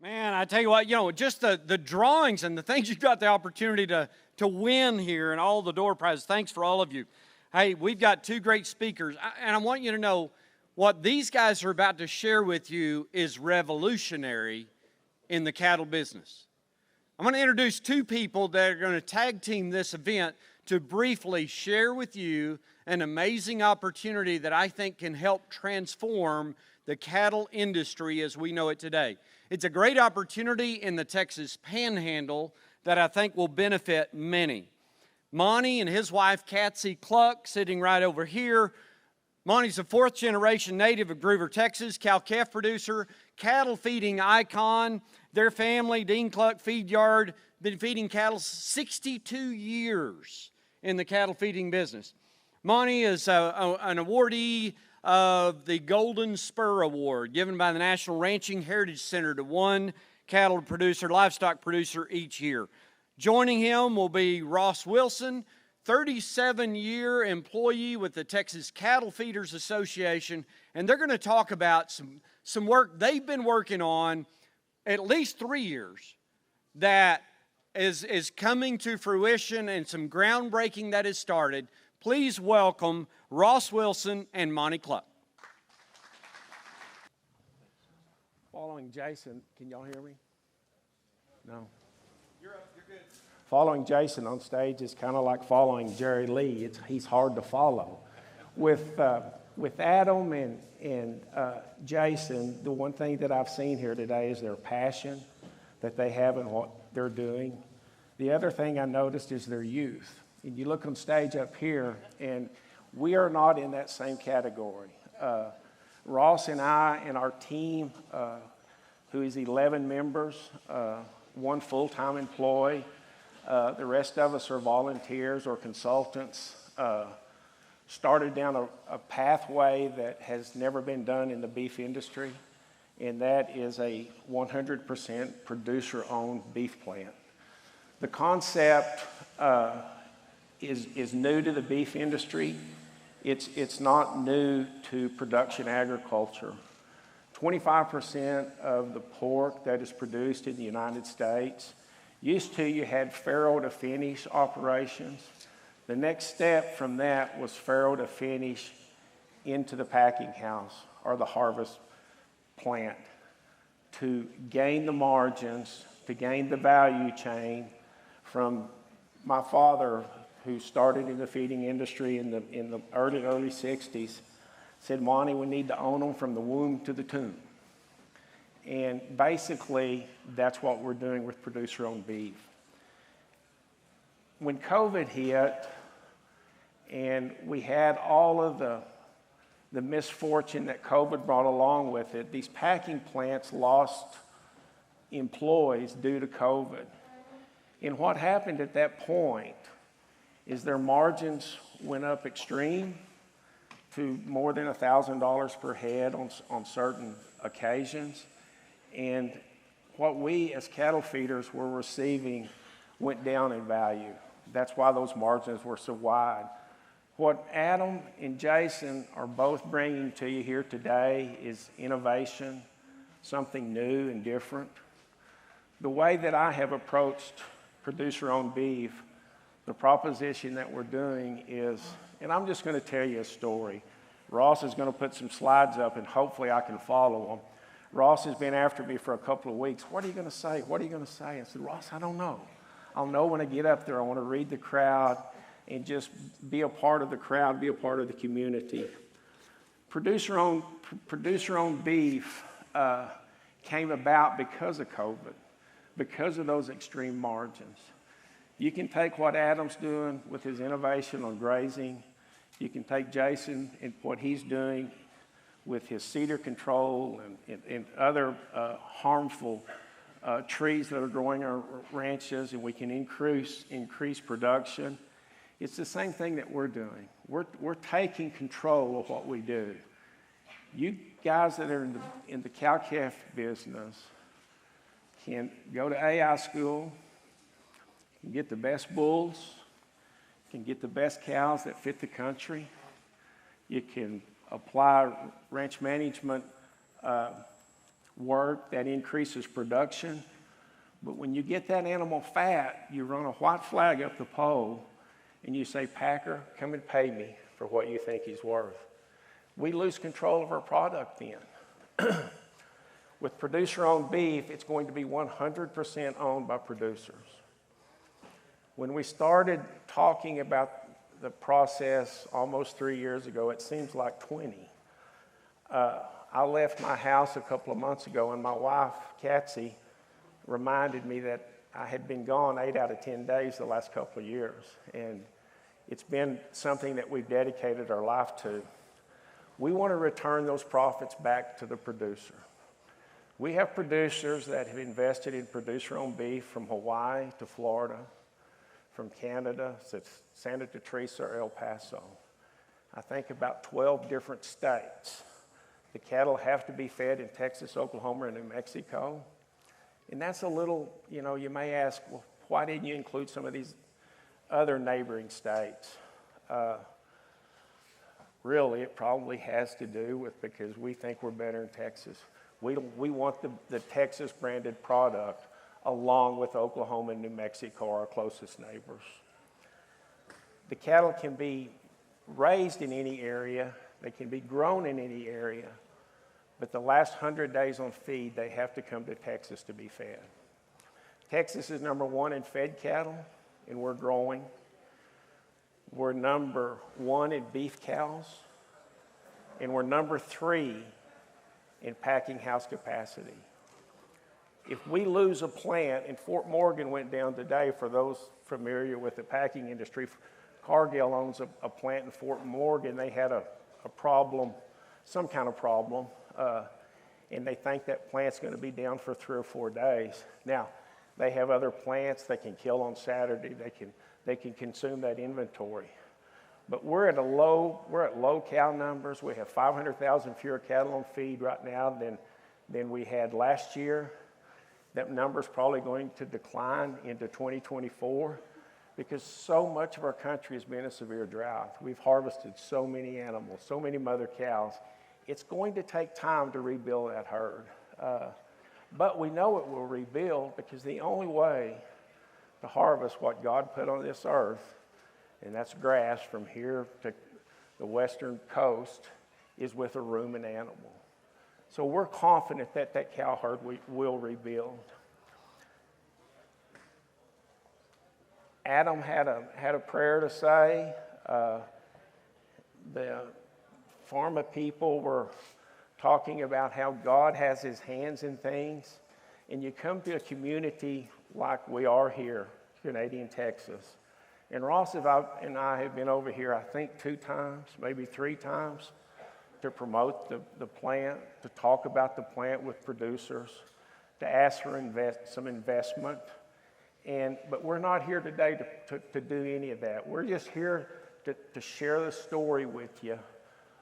Man, I tell you what, just the drawings and the things you got the opportunity to win here and all the door prizes. Thanks for all of you. Hey, we've got two great speakers, and I want you to know what these guys are about to share with you is revolutionary in the cattle business. I'm going to introduce two people that are going to tag team this event to briefly share with you an amazing opportunity that I think can help transform the cattle industry as we know it today. It's a great opportunity in the Texas Panhandle that I think will benefit many. Monte and his wife, Monte Cluck, sitting right over here. Monte's a fourth-generation native of Groover, Texas, cow-calf producer, cattle feeding icon. Their family, Dean Cluck Feed Yard, been feeding cattle 62 years in the cattle feeding business. Monte is an awardee of the Golden Spur Award given by the National Ranching Heritage Center to one cattle producer, livestock producer each year. Joining him will be Ross Wilson, 37-year employee with the Texas Cattle Feeders Association, and they're going to talk about some work they've been working on at least 3 years that is coming to fruition and some groundbreaking that has started. Please welcome Ross Wilson and Monte Cluck. Following Jason, can y'all hear me? No. You're good. Following Jason on stage is kind of like following Jerry Lee. He's hard to follow. With Adam and Jason, the one thing that I've seen here today is their passion that they have in what they're doing. The other thing I noticed is their youth. And you look on stage up here, and we are not in that same category. Ross and I and our team, who is 11 members, one full-time employee, the rest of us are volunteers or consultants, started down a pathway that has never been done in the beef industry, and that is a 100% producer-owned beef plant. The concept is new to the beef industry. It's not new to production agriculture. 25% of the pork that is produced in the United States, used to you had farrow to finish operations. The next step from that was farrow to finish into the packing house or the harvest plant to gain the margins, to gain the value chain from my father, who started in the feeding industry in the early 60s, said, Monte, we need to own them from the womb to the tomb. And basically, that's what we're doing with producer-owned beef. When COVID hit, and we had all of the misfortune that COVID brought along with it, these packing plants lost employees due to COVID. And what happened at that point is their margins went up extreme to more than $1,000 per head on certain occasions. And what we as cattle feeders were receiving went down in value. That's why those margins were so wide. What Adam and Jason are both bringing to you here today is innovation, something new and different. The way that I have approached producer-owned beef, the proposition that we're doing is, and I'm just going to tell you a story. Ross is going to put some slides up, and hopefully I can follow them. Ross has been after me for a couple of weeks. What are you going to say? What are you going to say? I said, Ross, I don't know. I'll know when I get up there. I want to read the crowd and just be a part of the crowd, be a part of the community. Producer-owned beef came about because of COVID, because of those extreme margins. You can take what Adam's doing with his innovation on grazing. You can take Jason and what he's doing with his cedar control and other harmful trees that are growing our ranches, and we can increase production. It's the same thing that we're doing. We're taking control of what we do. You guys that are in the cow-calf business can go to AI school, can get the best bulls, can get the best cows that fit the country. You can apply ranch management work, that increases production. But when you get that animal fat, you run a white flag up the pole and you say, Packer, come and pay me for what you think he's worth. We lose control of our product then. With producer-owned beef, it's going to be 100% owned by producers. When we started talking about the process almost 3 years ago, it seems like 20. I left my house a couple of months ago, and my wife, Katsy, reminded me that I had been gone 8 out of 10 days the last couple of years, and it's been something that we've dedicated our life to. We want to return those profits back to the producer. We have producers that have invested in producer-owned beef from Hawaii to Florida, from Canada to Santa Teresa or El Paso. I think about 12 different states. The cattle have to be fed in Texas, Oklahoma, and New Mexico. And that's a little, you may ask, well, why didn't you include some of these other neighboring states? Really, it probably has to do with because we think we're better in Texas. We want the Texas branded product along with Oklahoma and New Mexico, our closest neighbors. The cattle can be raised in any area, they can be grown in any area, but the last 100 days on feed, they have to come to Texas to be fed. Texas is number 1 in fed cattle, and we're growing. We're number 1 in beef cows, and we're number 3 in packing house capacity. If we lose a plant, and Fort Morgan went down today, for those familiar with the packing industry, Cargill owns a plant in Fort Morgan. They had a problem, some kind of problem, and they think that plant's going to be down for 3 or 4 days. Now, they have other plants they can kill on Saturday. They can consume that inventory. But we're at low cow numbers. We have 500,000 fewer cattle on feed right now than we had last year. That number's probably going to decline into 2024 because so much of our country has been in a severe drought. We've harvested so many animals, so many mother cows. It's going to take time to rebuild that herd. But we know it will rebuild because the only way to harvest what God put on this earth, and that's grass from here to the western coast, is with a ruminant animal. So we're confident that that cow herd will rebuild. Adam had a prayer to say. The pharma people were talking about how God has his hands in things. And you come to a community like we are here, Canadian Texas. And Ross and I have been over here, I think 2 times, maybe 3 times, to promote the plant, to talk about the plant with producers, to ask for some investment. But we're not here today to do any of that. We're just here to share the story with you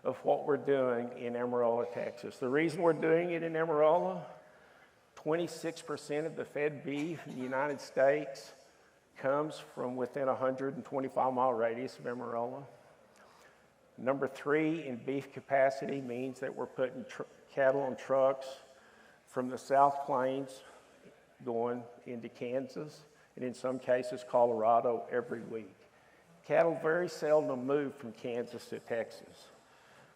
of what we're doing in Amarillo, Texas. The reason we're doing it in Amarillo, 26% of the fed beef in the United States comes from within a 125-mile radius of Amarillo. Number 3 in beef capacity means that we're putting cattle on trucks from the South Plains going into Kansas, and in some cases Colorado every week. Cattle very seldom move from Kansas to Texas.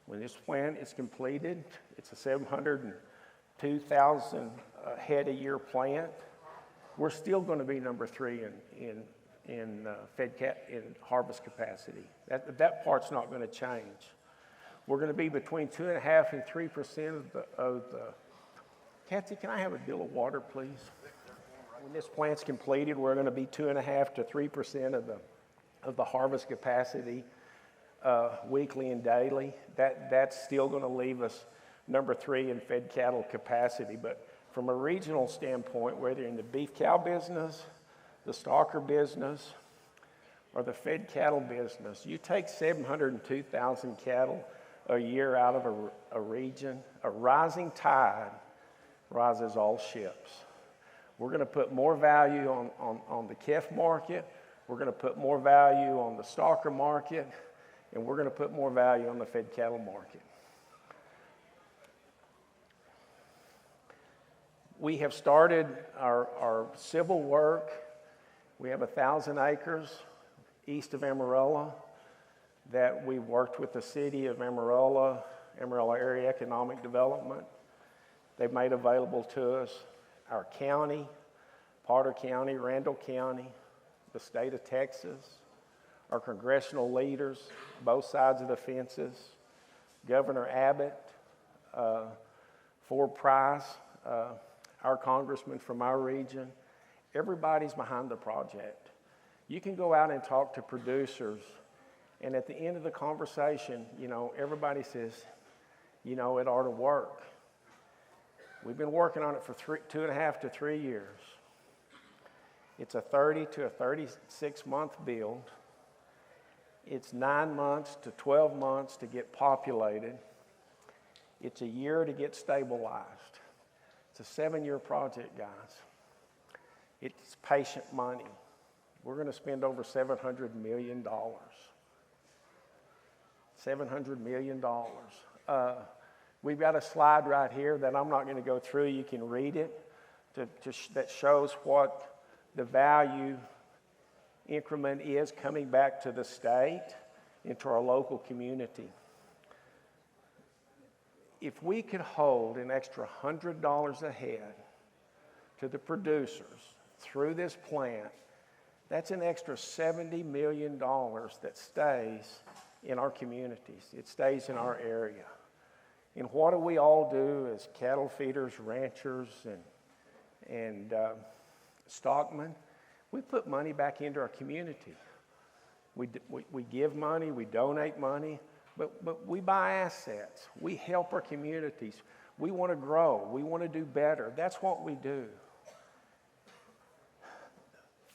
When this plant is completed, it's a 702,000 head a year plant. We're still going to be number 3 in harvest capacity. That part's not going to change. We're going to be between 2.5% and 3% of the. Kathy, can I have a deal of water, please? When this plant's completed, we're going to be 2.5% to 3% of the harvest capacity weekly and daily. That's still going to leave us number 3 in fed cattle capacity. But from a regional standpoint, whether in the beef cow business, the stalker business, or the fed cattle business, you take 702,000 cattle a year out of a region, a rising tide rises all ships. We're going to put more value on the calf market, we're going to put more value on the stalker market, and we're going to put more value on the fed cattle market. We have started our civil work. We have 1,000 acres east of Amarillo that we've worked with the city of Amarillo Area Economic Development. They've made available to us our county, Potter County, Randall County, the state of Texas, our congressional leaders, both sides of the fences, Governor Abbott, Ford Price, our congressman from our region. Everybody's behind the project. You can go out and talk to producers, and at the end of the conversation, everybody says, it ought to work. We've been working on it for 2.5 to 3 years. It's a 30 to a 36-month build. It's 9 months to 12 months to get populated. It's a year to get stabilized. It's a 7-year project, guys. It's patient money. We're going to spend over $700 million. $700 million. We've got a slide right here that I'm not going to go through. You can read it that shows what the value increment is coming back to the state, into our local community. If we could hold an extra $100 a head to the producers through this plant, that's an extra $70 million that stays in our communities. It stays in our area. And what do we all do as cattle feeders, ranchers, and stockmen? We put money back into our community. We give money, we donate money, but we buy assets. We help our communities. We want to grow. We want to do better. That's what we do.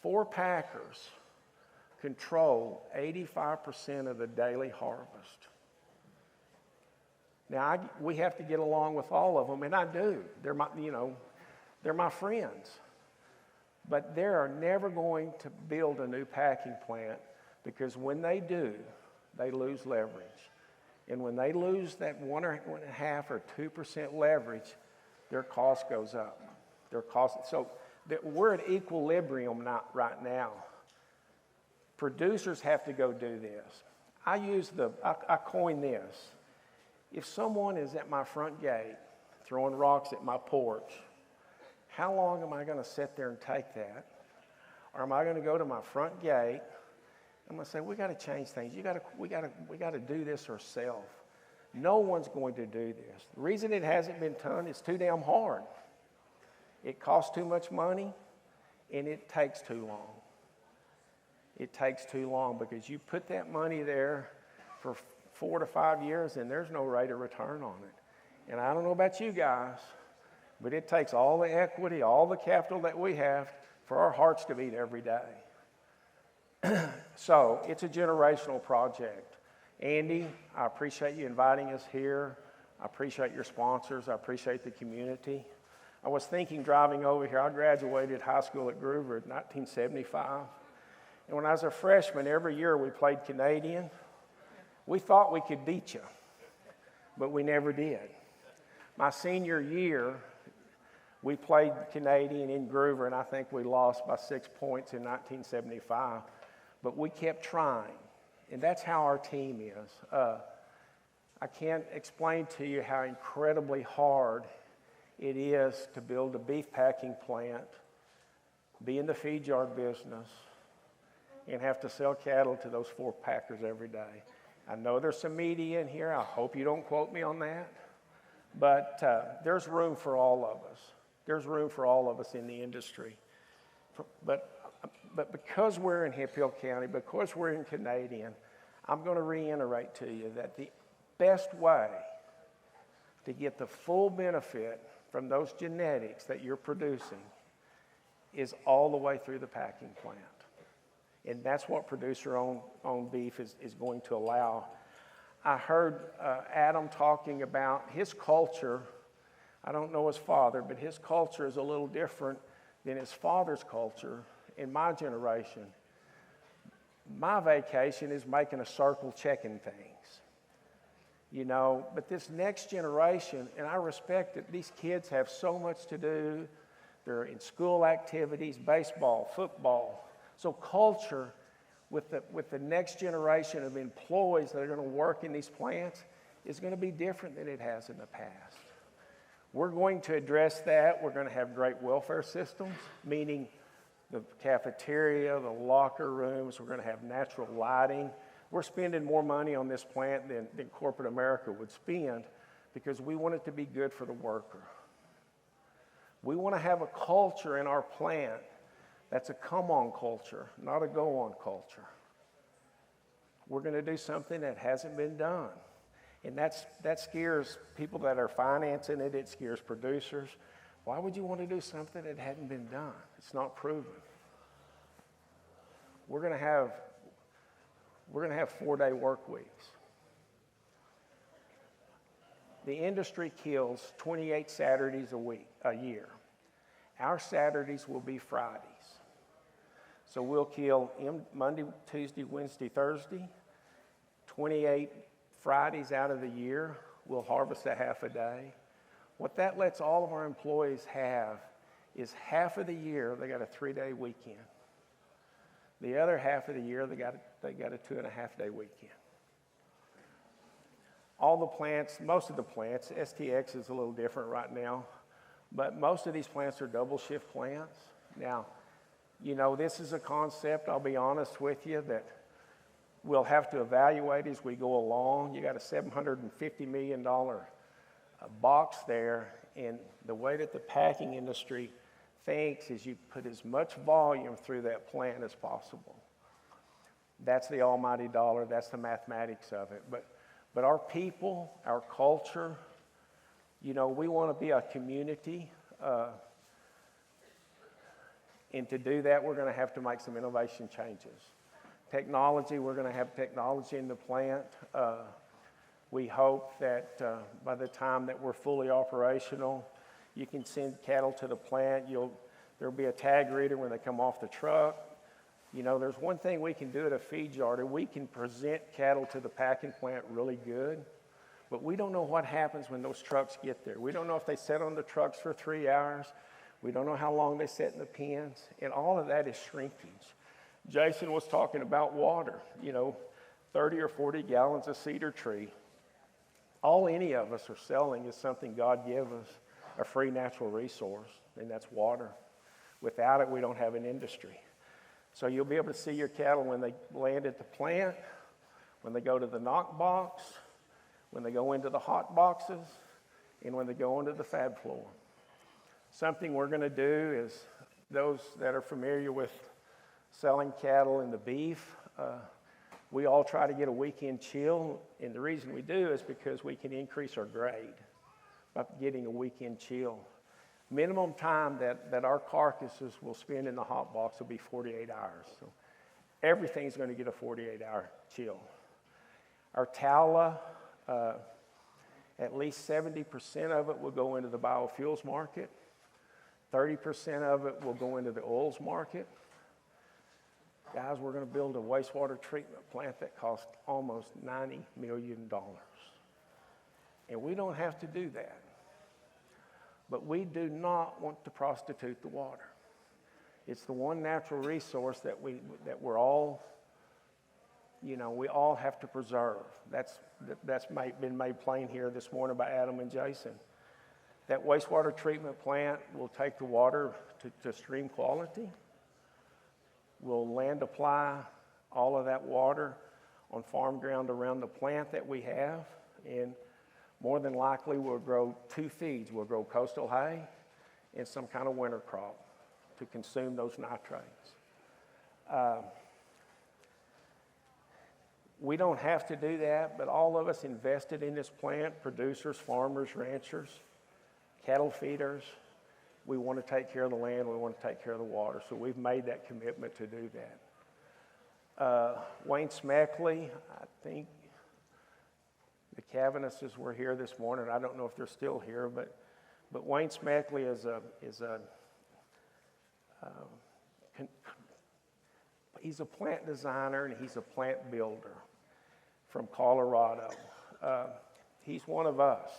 4 packers control 85% of the daily harvest. Now, we have to get along with all of them, and I do. They're my friends. But they are never going to build a new packing plant, because when they do, they lose leverage. And when they lose that 1.5 or 2% leverage, their cost goes up. So we're at equilibrium right now. Producers have to go do this. I coined this. If someone is at my front gate throwing rocks at my porch, how long am I going to sit there and take that? Or am I going to go to my front gate? I'm going to say, we got to change things. We got to do this ourselves. No one's going to do this. The reason it hasn't been done is too damn hard. It costs too much money, and it takes too long. It takes too long because you put that money there for 4 to 5 years, and there's no rate of return on it. And I don't know about you guys, but it takes all the equity, all the capital that we have for our hearts to beat every day. So it's a generational project. Andy, I appreciate you inviting us here. I appreciate your sponsors. I appreciate the community. I was thinking driving over here, I graduated high school at Groover in 1975. And when I was a freshman, every year we played Canadian. We thought we could beat you, but we never did. My senior year, we played Canadian in Groover, and I think we lost by 6 points in 1975. But we kept trying, and that's how our team is. I can't explain to you how incredibly hard it is to build a beef packing plant, be in the feed yard business, and have to sell cattle to those 4 packers every day. I know there's some media in here. I hope you don't quote me on that. But there's room for all of us. There's room for all of us in the industry. But because we're in Hemphill County, because we're in Canadian, I'm going to reiterate to you that the best way to get the full benefit from those genetics that you're producing is all the way through the packing plant. And that's what producer-owned beef is going to allow. I heard Adam talking about his culture. I don't know his father, but his culture is a little different than his father's culture in my generation. My vacation is making a circle, checking things. But this next generation, and I respect that these kids have so much to do, They're in school activities, baseball, football. So culture with the next generation of employees that are going to work in these plants is going to be different than it has in the past. We're going to address that. We're going to have great welfare systems, meaning the cafeteria, the locker rooms. We're going to have natural lighting. We're spending more money on this plant than corporate America would spend because we want it to be good for the worker. We want to have a culture in our plant that's a come-on culture, not a go-on culture. We're going to do something that hasn't been done. And that scares people that are financing it. It scares producers. Why would you want to do something that hadn't been done? It's not proven. We're going to have 4-day work weeks. The industry kills 28 Saturdays a year. Our Saturdays will be Fridays. So we'll kill Monday, Tuesday, Wednesday, Thursday. 28 Fridays out of the year, we'll harvest a half a day. What that lets all of our employees have is half of the year they got a 3-day weekend. The other half of the year they got a 2.5-day weekend. All the plants, most of the plants, STX is a little different right now, but most of these plants are double shift plants. Now, this is a concept, I'll be honest with you, that we'll have to evaluate as we go along. You got a $750 million box there, and the way that the packing industry thinks is you put as much volume through that plant as possible. That's the almighty dollar, that's the mathematics of it. But our people, our culture, we want to be a community, and to do that, we're going to have to make some innovation changes. Technology, we're going to have technology in the plant. We hope that by the time that we're fully operational, you can send cattle to the plant. There'll be a tag reader when they come off the truck. There's one thing we can do at a feed yard, and we can present cattle to the packing plant really good, but we don't know what happens when those trucks get there. We don't know if they sit on the trucks for 3 hours. We don't know how long they sit in the pens, and all of that is shrinkage. Jason was talking about water, 30 or 40 gallons of cedar tree. All any of us are selling is something God gave us, a free natural resource, and that's water. Without it, we don't have an industry. So you'll be able to see your cattle when they land at the plant, when they go to the knock box, when they go into the hot boxes, and when they go into the fab floor. Something we're going to do is, those that are familiar with selling cattle and the beef, we all try to get a weekend chill, and the reason we do is because we can increase our grade by getting a weekend chill. Minimum time that our carcasses will spend in the hot box will be 48 hours. So everything's going to get a 48-hour chill. Our tallow, at least 70% of it will go into the biofuels market. 30% of it will go into the oils market. Guys, we're going to build a wastewater treatment plant that costs almost $90 million. And we don't have to do that. But we do not want to prostitute the water. It's the one natural resource that we're all, we all have to preserve. That's been made plain here this morning by Adam and Jason. That wastewater treatment plant will take the water to stream quality. We'll land apply all of that water on farm ground around the plant that we have, and more than likely we'll grow 2 feeds. We'll grow coastal hay and some kind of winter crop to consume those nitrates. We don't have to do that, but all of us invested in this plant, producers, farmers, ranchers, cattle feeders, we want to take care of the land, we want to take care of the water, so we've made that commitment to do that. Wayne Smeckley, I think the Cavanisses were here this morning. I don't know if they're still here, but Wayne Smeckley he's a plant designer and he's a plant builder from Colorado. He's one of us.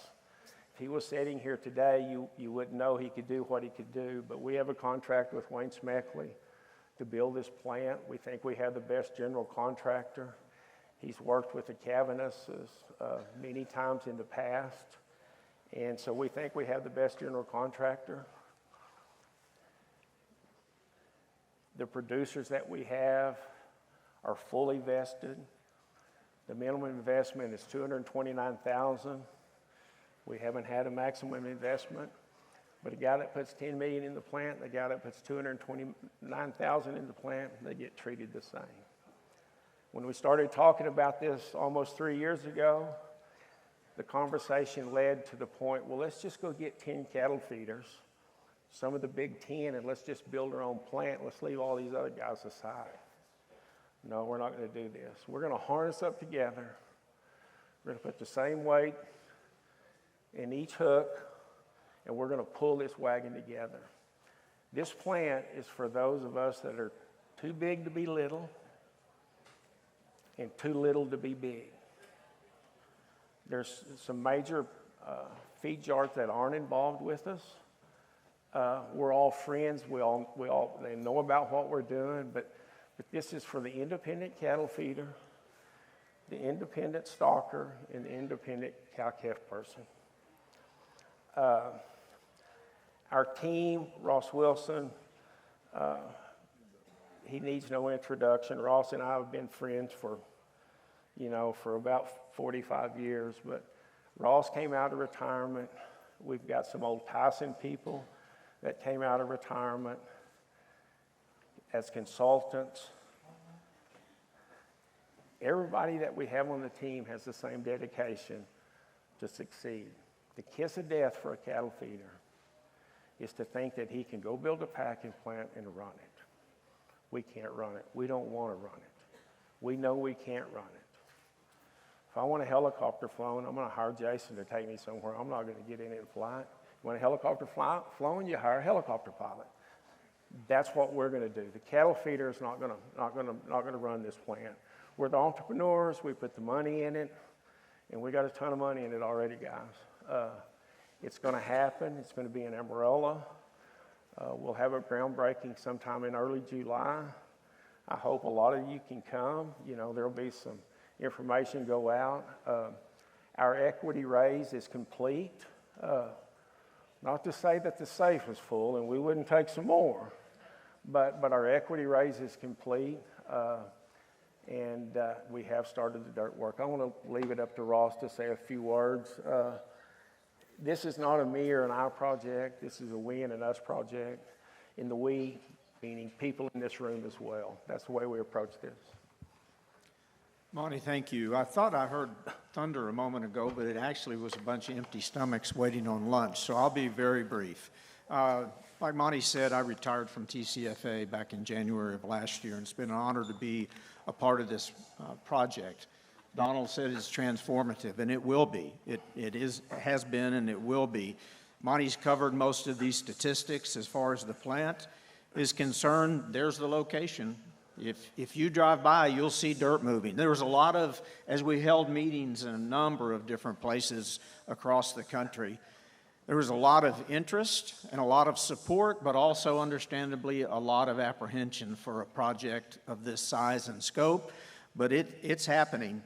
he was sitting here today, you wouldn't know he could do what he could do, but we have a contract with Wayne Smeckley to build this plant. We think we have the best general contractor. He's worked with the Cavanisses many times in the past, and so we think we have the best general contractor. The producers that we have are fully vested. The minimum investment is $229,000. We haven't had a maximum investment, but a guy that puts $10 million in the plant, the guy that puts $229,000 in the plant, they get treated the same. When we started talking about this almost 3 years ago, the conversation led to the point, well, let's just go get 10 cattle feeders, some of the big 10, and let's just build our own plant. Let's leave all these other guys aside. No, we're not going to do this. We're going to harness up together. We're going to put the same weight in each hook, and we're going to pull this wagon together. This plant is for those of us that are too big to be little and too little to be big. There's some major feed yards that aren't involved with us. We're all friends. They know about what we're doing, but this is for the independent cattle feeder, the independent stalker, and the independent cow-calf person. Our team, Ross Wilson, he needs no introduction. Ross and I have been friends for about 45 years, but Ross came out of retirement. We've got some old Tyson people that came out of retirement as consultants. Everybody that we have on the team has the same dedication to succeed. The kiss of death for a cattle feeder is to think that he can go build a packing plant and run it. We can't run it. We don't want to run it. We know we can't run it. If I want a helicopter flown, I'm going to hire Jason to take me somewhere. I'm not going to get in it and fly it. You want a helicopter flown, you hire a helicopter pilot. That's what we're going to do. The cattle feeder is not going to run this plant. We're the entrepreneurs. We put the money in it, and we got a ton of money in it already, guys. It's going to happen. It's going to be an umbrella. We'll have a groundbreaking sometime in early July. I hope a lot of you can come. There'll be some information go out. Our equity raise is complete. Not to say that the safe is full and we wouldn't take some more, but our equity raise is complete, and we have started the dirt work. I want to leave it up to Ross to say a few words. This is not a me or an I project. This is a we and an us project. In the we, meaning people in this room as well. That's the way we approach this. Monty, thank you. I thought I heard thunder a moment ago, but it actually was a bunch of empty stomachs waiting on lunch, so I'll be very brief. Like Monty said, I retired from TCFA back in January of last year, and it's been an honor to be a part of this project. Donald said it's transformative, and it will be. It has been, and it will be. Monty's covered most of these statistics as far as the plant is concerned. There's the location. If you drive by, you'll see dirt moving. There was a lot of, as we held meetings in a number of different places across the country, there was a lot of interest and a lot of support, but also understandably a lot of apprehension for a project of this size and scope, but it's happening.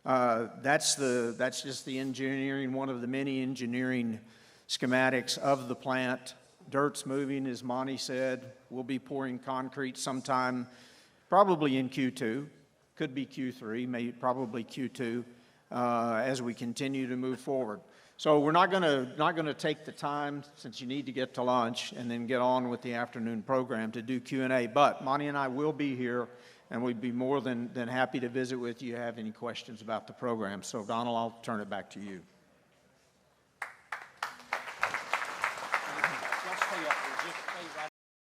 That's just the engineering, one of the many engineering schematics of the plant. Dirt's moving, as Monty said. We'll be pouring concrete sometime, probably in Q2. Could be Q3, maybe probably Q2, as we continue to move forward. So we're not going to take the time, since you need to get to lunch, and then get on with the afternoon program to do Q&A. But Monty and I will be here, and we'd be more than happy to visit with you if you have any questions about the program. So Donald, I'll turn it back to you.